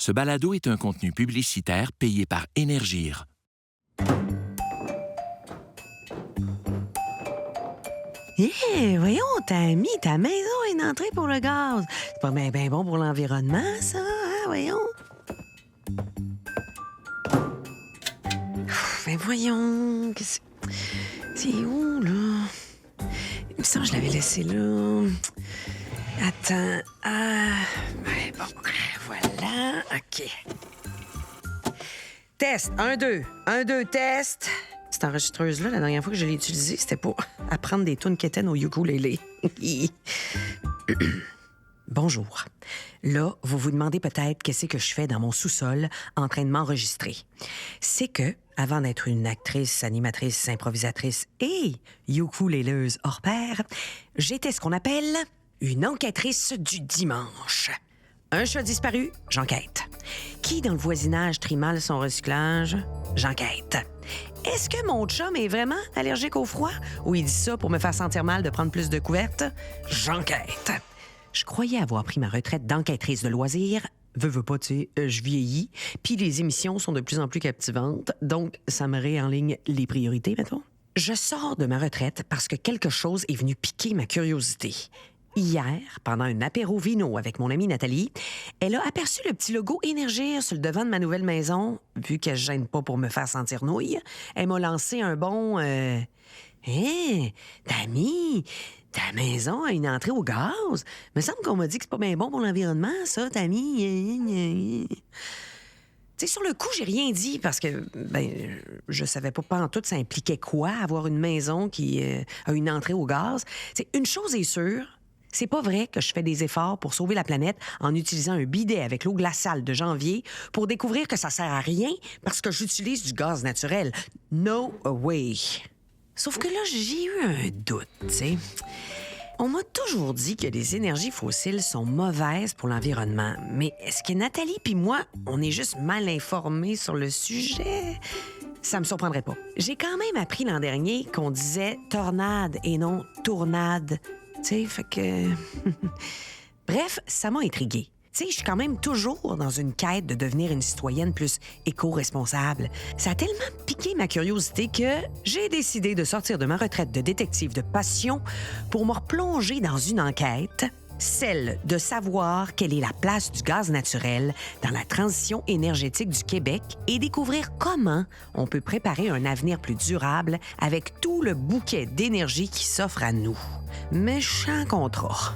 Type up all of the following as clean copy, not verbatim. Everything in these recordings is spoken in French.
Ce balado est un contenu publicitaire payé par Énergir. Voyons, t'as mis ta maison à une entrée pour le gaz. C'est pas bien bon pour l'environnement, ça, hein? Voyons. Voyons, c'est où, là? Il me semble que je l'avais laissé là. Attends. Bon, voilà. OK. Test. 1, 2. 1, 2, test. Cette enregistreuse-là, la dernière fois que je l'ai utilisée, c'était pour apprendre des tunes quétaines au ukulélé. Bonjour. Là, vous vous demandez peut-être qu'est-ce que je fais dans mon sous-sol en train de m'enregistrer. C'est que, avant d'être une actrice, animatrice, improvisatrice et ukuléleuse hors pair, j'étais ce qu'on appelle une enquêtrice du dimanche. Un chat disparu, j'enquête. Qui dans le voisinage trie mal son recyclage? J'enquête. Est-ce que mon chum est vraiment allergique au froid ou il dit ça pour me faire sentir mal de prendre plus de couvertes? J'enquête. Je croyais avoir pris ma retraite d'enquêtrice de loisirs. Veux pas, tu sais, je vieillis, puis les émissions sont de plus en plus captivantes, donc ça me réenligne les priorités, mettons. Je sors de ma retraite parce que quelque chose est venu piquer ma curiosité. Hier, pendant un apéro vino avec mon amie Nathalie, elle a aperçu le petit logo Énergir sur le devant de ma nouvelle maison. Vu qu'elle ne gêne pas pour me faire sentir nouille, elle m'a lancé un bon... Tammy, ta maison a une entrée au gaz? Me semble qu'on m'a dit que c'est pas bien bon pour l'environnement, ça, Tammy. Tu sais, sur le coup, j'ai rien dit parce que, je savais pas pantoute ça impliquait quoi, avoir une maison qui a une entrée au gaz. T'sais, une chose est sûre, c'est pas vrai que je fais des efforts pour sauver la planète en utilisant un bidet avec l'eau glaciale de janvier pour découvrir que ça sert à rien parce que j'utilise du gaz naturel. No way. Sauf que là, j'ai eu un doute, tu sais. On m'a toujours dit que les énergies fossiles sont mauvaises pour l'environnement. Mais est-ce que Nathalie puis moi, on est juste mal informés sur le sujet? Ça me surprendrait pas. J'ai quand même appris l'an dernier qu'on disait tornade et non tournade. Tu sais, fait que... Bref, ça m'a intriguée. Tu sais, je suis quand même toujours dans une quête de devenir une citoyenne plus éco-responsable. Ça a tellement piqué ma curiosité que j'ai décidé de sortir de ma retraite de détective de passion pour me replonger dans une enquête, celle de savoir quelle est la place du gaz naturel dans la transition énergétique du Québec et découvrir comment on peut préparer un avenir plus durable avec tout le bouquet d'énergie qui s'offre à nous. Méchant contrat.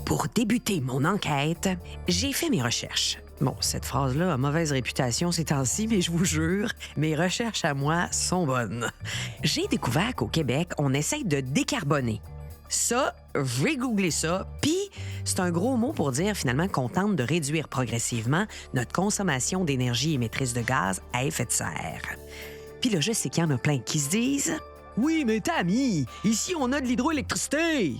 Pour débuter mon enquête, j'ai fait mes recherches. Bon, cette phrase-là a mauvaise réputation ces temps-ci, mais je vous jure, mes recherches à moi sont bonnes. J'ai découvert qu'au Québec, on essaye de décarboner. Ça, j'ai googlé ça, puis c'est un gros mot pour dire finalement qu'on tente de réduire progressivement notre consommation d'énergie émettrice de gaz à effet de serre. Puis là, je sais qu'il y en a plein qui se disent... Oui, mais Tammy, ici, on a de l'hydroélectricité.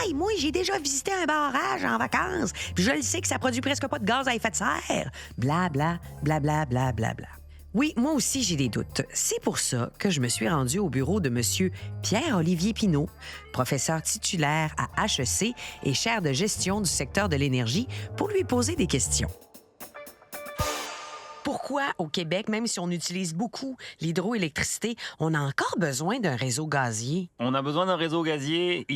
Aïe, moi, j'ai déjà visité un barrage en vacances, puis je le sais que ça produit presque pas de gaz à effet de serre. Bla, bla, bla, bla, bla, bla, bla. Oui, moi aussi, j'ai des doutes. C'est pour ça que je me suis rendue au bureau de M. Pierre-Olivier Pinault, professeur titulaire à HEC et chaire de gestion du secteur de l'énergie, pour lui poser des questions. Pourquoi, au Québec, même si on utilise beaucoup l'hydroélectricité, on a encore besoin d'un réseau gazier? On a besoin d'un réseau gazier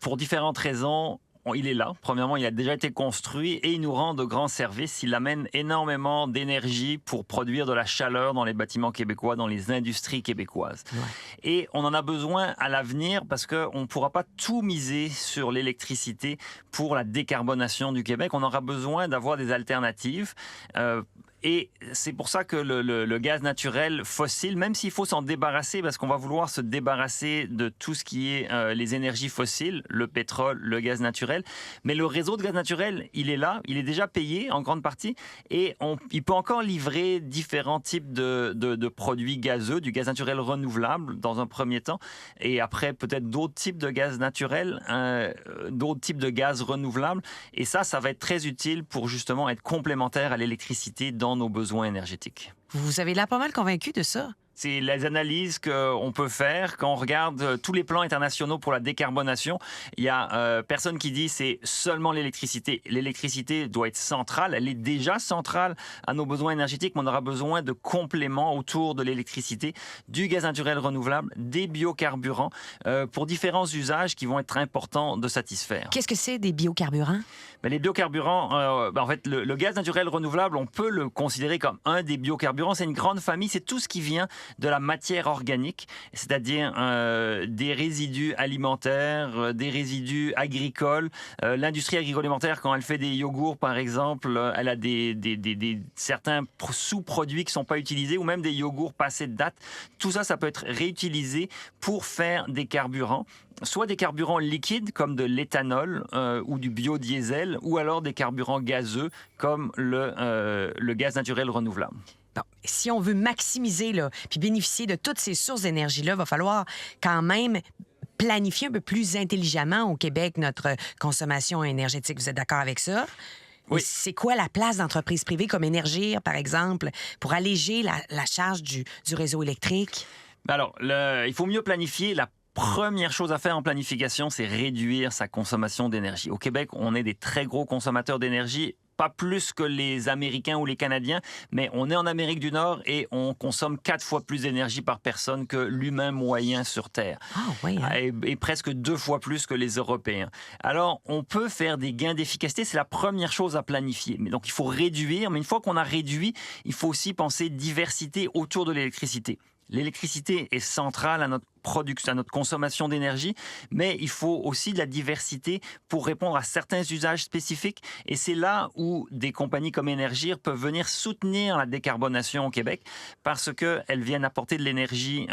pour différentes raisons. Il est là. Premièrement, il a déjà été construit et il nous rend de grands services. Il amène énormément d'énergie pour produire de la chaleur dans les bâtiments québécois, dans les industries québécoises. Ouais. Et on en a besoin à l'avenir parce qu'on ne pourra pas tout miser sur l'électricité pour la décarbonation du Québec. On aura besoin d'avoir des alternatives. Et c'est pour ça que le gaz naturel fossile, même s'il faut s'en débarrasser, parce qu'on va vouloir se débarrasser de tout ce qui est les énergies fossiles, le pétrole, le gaz naturel, mais le réseau de gaz naturel, il est là, il est déjà payé en grande partie, et il peut encore livrer différents types de produits gazeux, du gaz naturel renouvelable dans un premier temps, et après peut-être d'autres types de gaz naturel, d'autres types de gaz renouvelables, et ça va être très utile pour justement être complémentaire à l'électricité dans nos besoins énergétiques. Vous avez l'air pas mal convaincu de ça. C'est les analyses qu'on peut faire quand on regarde tous les plans internationaux pour la décarbonation. Il y a personne qui dit c'est seulement l'électricité. L'électricité doit être centrale. Elle est déjà centrale à nos besoins énergétiques, mais on aura besoin de compléments autour de l'électricité, du gaz naturel renouvelable, des biocarburants pour différents usages qui vont être importants de satisfaire. Qu'est-ce que c'est des biocarburants? Les biocarburants, en fait, le gaz naturel renouvelable, on peut le considérer comme un des biocarburants. C'est une grande famille. C'est tout ce qui vient de la matière organique, c'est-à-dire des résidus alimentaires, des résidus agricoles. L'industrie agroalimentaire, quand elle fait des yogourts, par exemple, elle a certains sous-produits qui ne sont pas utilisés ou même des yogourts passés de date. Tout ça, ça peut être réutilisé pour faire des carburants. Soit des carburants liquides comme de l'éthanol ou du biodiesel, ou alors des carburants gazeux comme le gaz naturel renouvelable. Bon, si on veut maximiser là, puis bénéficier de toutes ces sources d'énergie-là, il va falloir quand même planifier un peu plus intelligemment au Québec notre consommation énergétique. Vous êtes d'accord avec ça? Oui. C'est quoi la place d'entreprises privées comme Énergir, par exemple, pour alléger la charge du réseau électrique? Alors, il faut mieux planifier. La première chose à faire en planification, c'est réduire sa consommation d'énergie. Au Québec, on est des très gros consommateurs d'énergie, pas plus que les Américains ou les Canadiens, mais on est en Amérique du Nord et on consomme 4 fois plus d'énergie par personne que l'humain moyen sur Terre. Ah, oui, hein? Et presque 2 fois plus que les Européens. Alors, on peut faire des gains d'efficacité, c'est la première chose à planifier. Mais donc, il faut réduire, mais une fois qu'on a réduit, il faut aussi penser diversité autour de l'électricité. L'électricité est centrale à notre production, à notre consommation d'énergie, mais il faut aussi de la diversité pour répondre à certains usages spécifiques. Et c'est là où des compagnies comme Énergir peuvent venir soutenir la décarbonation au Québec parce qu'elles viennent apporter de l'énergie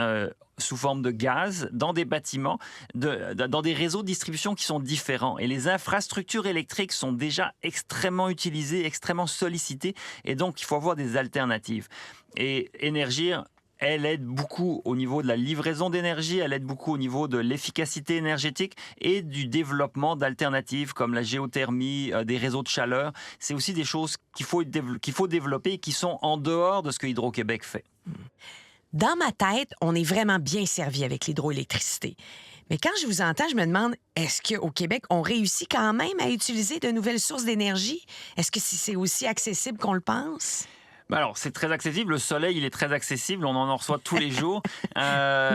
sous forme de gaz dans des bâtiments, dans des réseaux de distribution qui sont différents. Et les infrastructures électriques sont déjà extrêmement utilisées, extrêmement sollicitées. Et donc, il faut avoir des alternatives. Et Énergir, elle aide beaucoup au niveau de la livraison d'énergie, elle aide beaucoup au niveau de l'efficacité énergétique et du développement d'alternatives comme la géothermie, des réseaux de chaleur. C'est aussi des choses qu'il faut développer et qui sont en dehors de ce que Hydro-Québec fait. Dans ma tête, on est vraiment bien servi avec l'hydroélectricité. Mais quand je vous entends, je me demande, est-ce qu'au Québec, on réussit quand même à utiliser de nouvelles sources d'énergie? Est-ce que c'est aussi accessible qu'on le pense? Alors, c'est très accessible. Le soleil, il est très accessible. On en reçoit tous les jours.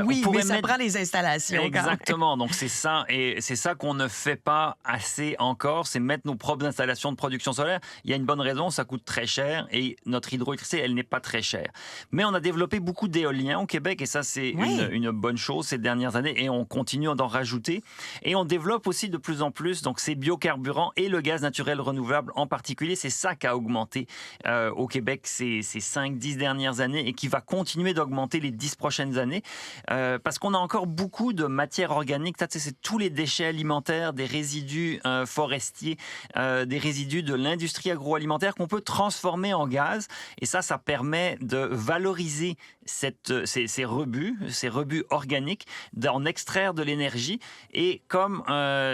Oui, mais ça prend les installations. Exactement. Donc, c'est ça. Et c'est ça qu'on ne fait pas assez encore. C'est mettre nos propres installations de production solaire. Il y a une bonne raison. Ça coûte très cher. Et notre hydroélectricité, elle n'est pas très chère. Mais on a développé beaucoup d'éoliens au Québec. Et ça, c'est une bonne chose ces dernières années. Et on continue d'en rajouter. Et on développe aussi de plus en plus donc, ces biocarburants et le gaz naturel renouvelable en particulier. C'est ça qui a augmenté au Québec ces 5-10 dernières années et qui va continuer d'augmenter les 10 prochaines années parce qu'on a encore beaucoup de matière organique. C'est tous les déchets alimentaires, des résidus forestiers, des résidus de l'industrie agroalimentaire qu'on peut transformer en gaz. Et ça permet de valoriser ces rebuts organiques, d'en extraire de l'énergie. Et comme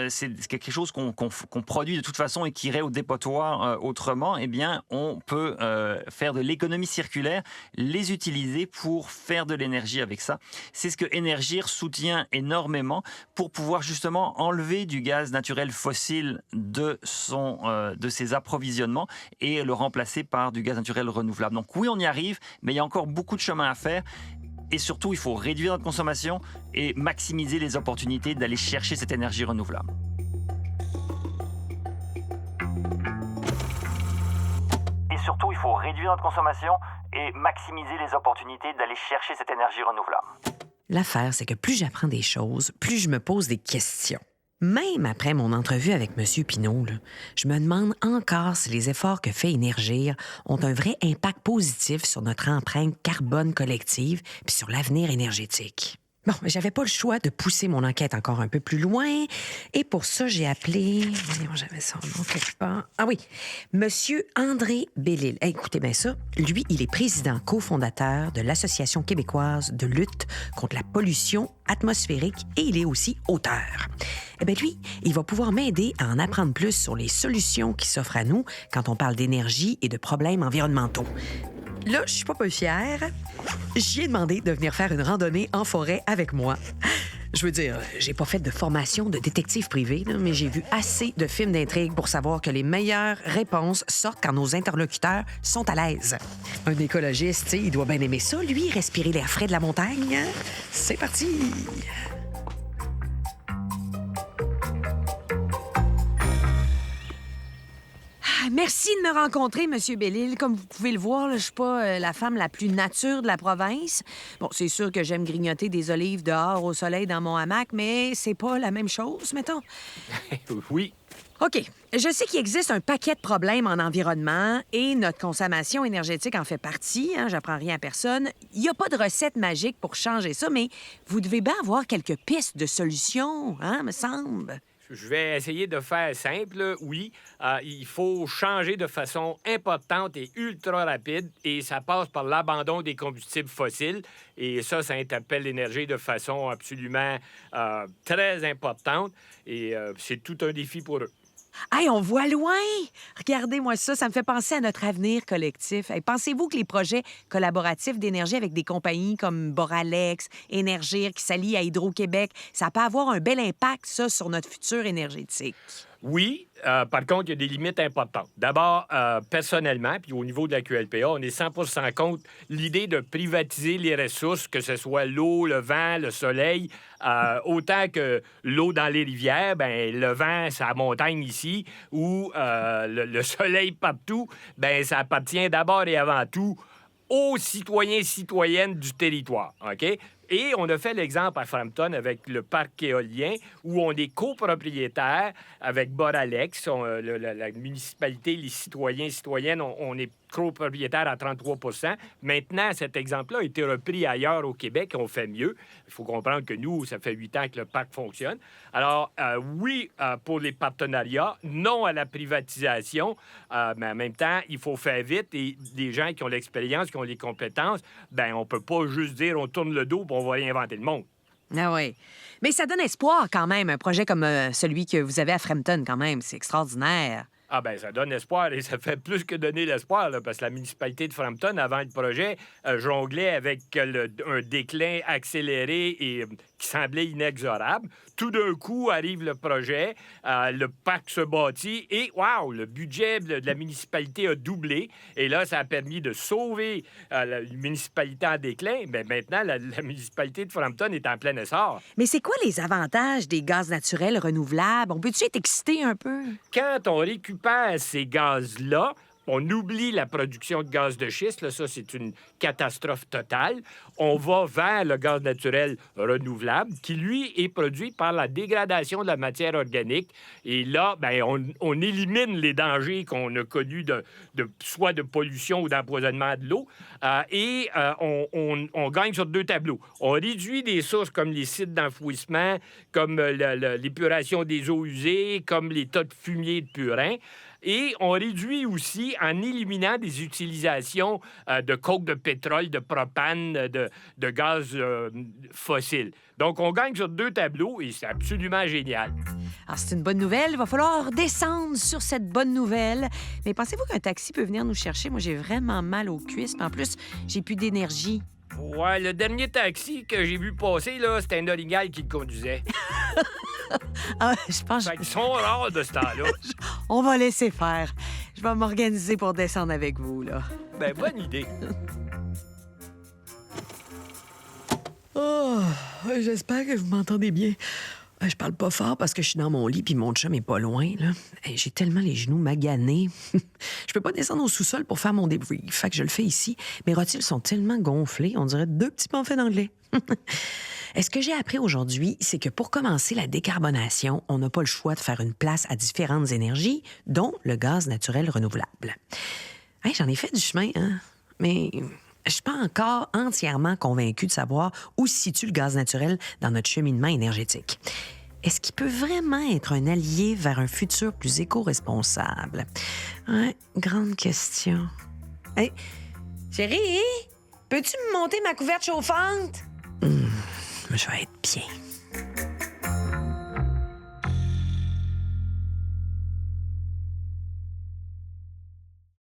c'est quelque chose qu'on produit de toute façon et qui irait au dépotoir autrement, eh bien, on peut faire de l'économie circulaire, les utiliser pour faire de l'énergie avec ça. C'est ce que Énergir soutient énormément pour pouvoir justement enlever du gaz naturel fossile de ses approvisionnements et le remplacer par du gaz naturel renouvelable. Donc oui, on y arrive, mais il y a encore beaucoup de chemin à faire. Et surtout, il faut réduire notre consommation et maximiser les opportunités d'aller chercher cette énergie renouvelable. Et surtout, il faut réduire notre consommation et maximiser les opportunités d'aller chercher cette énergie renouvelable. L'affaire, c'est que plus j'apprends des choses, plus je me pose des questions. Même après mon entrevue avec M. Pinault, je me demande encore si les efforts que fait Énergir ont un vrai impact positif sur notre empreinte carbone collective puis sur l'avenir énergétique. Bon, j'avais pas le choix de pousser mon enquête encore un peu plus loin. Et pour ça, j'ai appelé... Voyons, j'avais son nom quelque part. Ah oui, Monsieur André Bellil. Écoutez bien ça. Lui, il est président cofondateur de l'Association québécoise de lutte contre la pollution atmosphérique et il est aussi auteur. Eh bien, lui, il va pouvoir m'aider à en apprendre plus sur les solutions qui s'offrent à nous quand on parle d'énergie et de problèmes environnementaux. là, je suis pas peu fière. J'y ai demandé de venir faire une randonnée en forêt avec moi. Je veux dire, j'ai pas fait de formation de détective privé, là, mais j'ai vu assez de films d'intrigue pour savoir que les meilleures réponses sortent quand nos interlocuteurs sont à l'aise. Un écologiste, tu sais, il doit bien aimer ça, lui, respirer l'air frais de la montagne. Hein? C'est parti! Merci de me rencontrer, Monsieur Bellil. Comme vous pouvez le voir, là, je suis pas la femme la plus nature de la province. Bon, c'est sûr que j'aime grignoter des olives dehors au soleil dans mon hamac, mais c'est pas la même chose, mettons. Oui. OK. Je sais qu'il existe un paquet de problèmes en environnement et notre consommation énergétique en fait partie. Hein, j'apprends rien à personne. Il n'y a pas de recette magique pour changer ça, mais vous devez bien avoir quelques pistes de solutions, hein, me semble. Je vais essayer de faire simple. Oui, il faut changer de façon importante et ultra rapide et ça passe par l'abandon des combustibles fossiles. Et ça interpelle l'énergie de façon absolument très importante et c'est tout un défi pour eux. Hey, on voit loin! Regardez-moi ça, ça me fait penser à notre avenir collectif. Hey, pensez-vous que les projets collaboratifs d'énergie avec des compagnies comme Boralex, Énergir, qui s'allient à Hydro-Québec, ça peut avoir un bel impact, ça, sur notre futur énergétique? Oui, par contre, il y a des limites importantes. D'abord, personnellement, puis au niveau de la QLPA, on est 100 contre l'idée de privatiser les ressources, que ce soit l'eau, le vent, le soleil, autant que l'eau dans les rivières, ben le vent, c'est la montagne ici, ou le soleil partout, ben ça appartient d'abord et avant tout aux citoyens et citoyennes du territoire, OK? Et on a fait l'exemple à Frampton avec le parc éolien où on est copropriétaire avec Boralex, la municipalité, les citoyens et citoyennes, on est copropriétaire à 33 %. Maintenant, cet exemple-là a été repris ailleurs au Québec et on fait mieux. Il faut comprendre que nous, ça fait 8 ans que le parc fonctionne. Alors, oui, pour les partenariats, non à la privatisation, mais en même temps, il faut faire vite et des gens qui ont l'expérience, qui ont les compétences, ben on peut pas juste dire on tourne le dos et on va réinventer le monde. Ah oui. Mais ça donne espoir quand même, un projet comme celui que vous avez à Frampton quand même. C'est extraordinaire. Ah ben ça donne espoir et ça fait plus que donner l'espoir, là, parce que la municipalité de Frampton, avant le projet, jonglait avec un déclin accéléré et qui semblait inexorable. Tout d'un coup, arrive le projet, le parc se bâtit et, wow, le budget de la municipalité a doublé. Et là, ça a permis de sauver la municipalité en déclin. Mais maintenant, la municipalité de Frampton est en plein essor. Mais c'est quoi les avantages des gaz naturels renouvelables? On peut-tu être excité un peu? Quand on récupère ces gaz-là, on oublie la production de gaz de schiste. Là, ça, c'est une catastrophe totale. On va vers le gaz naturel renouvelable qui, lui, est produit par la dégradation de la matière organique. Et là, ben, on élimine les dangers qu'on a connus soit de pollution ou d'empoisonnement de l'eau. Et on gagne sur deux tableaux. On réduit des sources comme les sites d'enfouissement, comme l'épuration des eaux usées, comme les tas de fumier de purin. Et on réduit aussi en éliminant des utilisations de coke de pétrole, de propane, de gaz fossile. Donc, on gagne sur deux tableaux et c'est absolument génial. Alors, c'est une bonne nouvelle. Il va falloir descendre sur cette bonne nouvelle. Mais pensez-vous qu'un taxi peut venir nous chercher? Moi, j'ai vraiment mal aux cuisses. Puis en plus, j'ai plus d'énergie. Ouais, le dernier taxi que j'ai vu passer, là, c'était un orignal qui le conduisait. Ah, je pense... Ils sont rares de ce temps-là. On va laisser faire. Je vais m'organiser pour descendre avec vous, là. Ben, bonne idée. Oh, j'espère que vous m'entendez bien. Je parle pas fort parce que je suis dans mon lit puis mon chum est pas loin, là. J'ai tellement les genoux maganés. Je peux pas descendre au sous-sol pour faire mon débrief. Fait que je le fais ici. Mes rotules sont tellement gonflées, on dirait deux petits panflets d'anglais. Et ce que j'ai appris aujourd'hui, c'est que pour commencer la décarbonation, on n'a pas le choix de faire une place à différentes énergies, dont le gaz naturel renouvelable. Hey, j'en ai fait du chemin, hein? Mais je suis pas encore entièrement convaincue de savoir où se situe le gaz naturel dans notre cheminement énergétique. Est-ce qu'il peut vraiment être un allié vers un futur plus éco-responsable? Ouais, grande question. Hey, chérie, peux-tu me monter ma couverte chauffante? Je vais être bien.